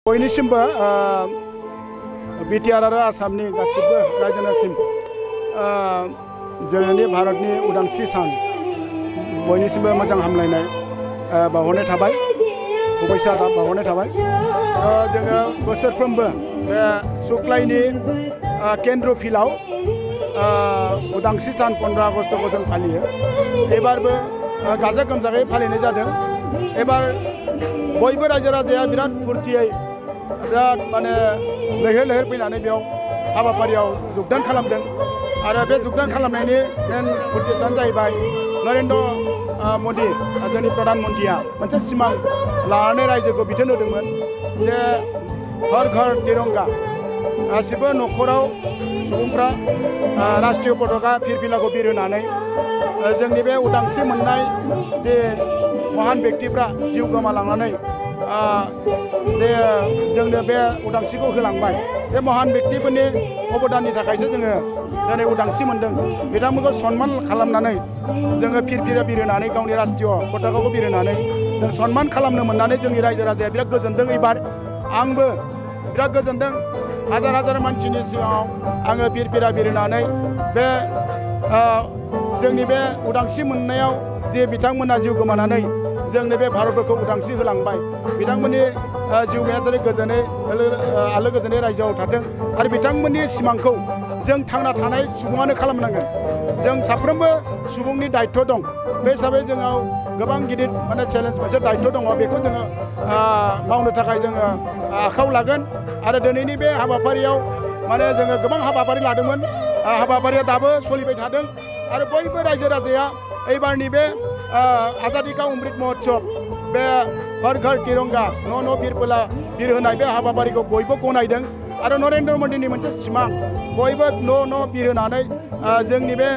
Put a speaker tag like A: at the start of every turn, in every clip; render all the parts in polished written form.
A: बयनिसिमबो BTR आरो आसामनि गासिबो रायजोनिसिम जोंनि भारतनि उदांस्रि सान बयनिसिमबो मोजां हामलायनाय बावहरनाय थाबाय गुबैसा बावहरनाय थाबाय जोङो बोसोरफ्रोमबो बे सुक्लायनि केन्द्र फिल्डआव उदांस्रि सान 15 आगस्तखौ जों फालियो। एबारबो गाजा गोमजायै फालिनाय जादों। एबार बयबो रायजो राजाया बिराद फुर्तियै बिराद माने लैहोर लैहोर फैनानै बेयाव हाबाफारियाव जगदान खालामदों आरो बे जगदान खालामनायनि मेन उद्देश्यआनो जाहैबाय नरेन्द्र मदि जोंनि प्रधान मन्त्रिया मोनसे सिमां लानानै रायजोखौ बिथोन होदोंमोन जे हर घर तिरंगा गासिबो न'खराव सुबुंफ्रा राष्ट्रीय पताका फिरफिलाखौ बिरहोनानै जोंनि बे उदांस्रि मोननाय जे महान व्यक्तिफ्रा जिउ गोमालांनानै जे जोंनो बे उदांस्रिखौ होलांबाय बे महान व्यक्तिफोरनि अबदाननि थाखायसो जोङो दिनै उदांस्रि मोन्दों। बिथांमोनखौ सन्मान खालामनानै जोङो फिरफिला बिरहोनानै गावनि राष्ट्रीय पताकाखौ बिरहोनानै जों सन्मान खालामनो मोननानै जोंनि रायजो राजाया बिराद गोजोनदों। एबार आंबो बिराद गोजोनदों। हाजार हाजार मानसिनि सिगाङाव आङो फिरफिला बिरहोनानै बे जोंनि बे उदांस्रि मोननायाव जे बिथांमोना जिउ गोमानानै जोंनि बे भारतफोरखौ उदांस्रि होलांबाय बिथांमोननि जिउमाया जेरै गोजोनै आलो गोजोनै रायजोआव थाथों आरो बिथांमोननि सिमांखौ जों थांना थानाय सुबुङानो खालामनांगोन। जों साफ्रोमबो सुबुंनि दायित्व दं। बे हिसाबै जोंनाव गोबां गिदिर माने चेलेन्ज मोनसे दायित्व दङ। बेखौ जोङो मावनो थाखाय जोङो आखायाव लागोन आरो दिनैनि बे हाबाफारियाव माने जोङो गोबां हाबाफारि लादोंमोन। हाबाफारिया दाबो सोलिबाय थादों आरो बयबो रायजो राजाया एबारनि बे आजादी का अमृत महोत्सव बे हर घर तिरंगा न' फिरफिला बिरहोनाय बे हाबाफारिखौ बयबो गनायदों आरो नरेन्द्र मदिनि मोनसे सिमां बयबो न' बिरहोनानै जोंनि बे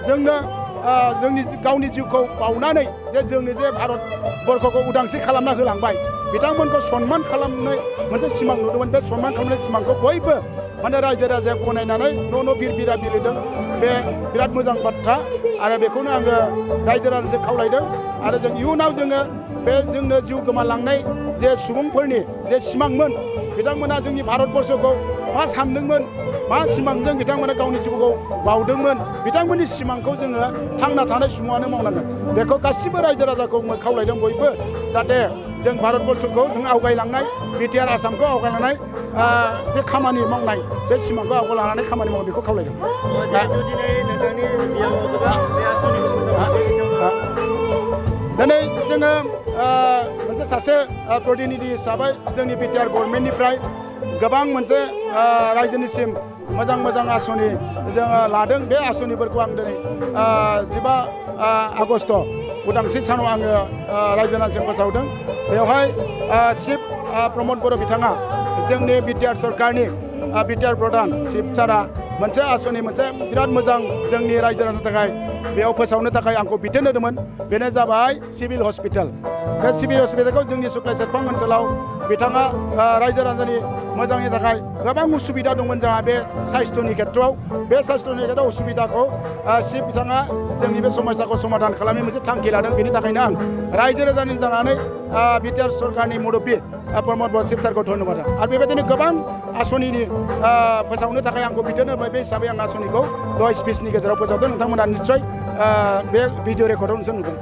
A: जोंनि गावनि जिउखौ बावनानै जे जोंनि जे भारतबर्षखौ उदांस्रि खालामना होलांबाय बिथांमोनखौ सन्मान खालामनाय मोनसे सिमां नुदोंमोन। बे सन्मान खालामनाय सिमांखौ बयबो माने रायजो राजाया गनायनानै न' फिरफिला बिरहोदों। बे बिराद मोजां बाथ्रा आरो बेखौनो आङो रायजो राजाखौ खावलायदों आरो जों इयुनाव जोङो बे जोंनो जिउ गोमालांनाय जे सुबुंफोरनि जे सिमांमोन बिथांमोना जोंनि भारतबर्षखौ मा सानदोंमोन मा सिमांजों बिथांमोना गावनि जिउखौ बावदोंमोन बिथांमोननि सिमांखौ जोङो थांना थानाय सुबुङानो मावनांगोन। बेखौ गासिबो रायजो राजाखौ खावलायदों बयबो जाहाथे जों भारतबर्षखौ जों आवगायलांनाय बिटिआर आसामखौ आवगायलांनाय जे खामानि मावनाय बे सिमांखौ आवगाय लानानै खामानि मावो बेखौ खावलायदों। दिनै जोङो मोनसे सासे प्रतिनिधि हिसाबै जोंनि बिटिआर गभर्नमेन्टनिफ्राय गोबां मोनसे रायजोनिसिम मोजां मोजां आसनि जोङो लादों। बे आसनिफोरखौ आं दिनै 15 आगस्त उदांस्रि सानाव आङो रायजो राजाजों फोसावदों। बेवहाय चिफ प्रमद बर' बिथाङा जोंनि बिटिआर सरकारनि बिटिआर प्रधान चिफ सारा मोनसे आसनि मोनसे बिराद मोजां जोंनि रायजो राजानि थाखाय बेयाव फोसावनो थाखाय आंखौ बिथोन होदोंमोन। बेनो जाबाय सिभिल हस्पिटाल। बे सिभिल हस्पिटालखौ जोंनि सुक्लाय सेरफां ओनसोलाव बिथाङा रायजो राजानि मोजांनि थाखाय गोबां उसुबिदा दंमोन जोंहा बे साइस्थ'नि खेथ्रआव। बे साइस्थ'नि खेथ्रआव उसुबिदाखौ चिफ बिथाङा जोंनि बे समस्याखौ समाधान खालामनो मोनसे थांखि लादों। बेनि थाखायनो आं रायजो राजानि जानानै बिटिआर सरकारनि मुरब्बी प्रमद बर' चिफ सारखौ धन्यबाद आरो बेबायदिनो गोबां आसनिनि फोसावनो थाखाय आंखौ बिथोन होबाय। बे हिसाबै आं आसनिखौ दहाय स्पिचनि गेजेराव फोसावदों। नोंथांमोना निस्सय बे भिडिअ रेकर्डआव नोंसोर नुदों।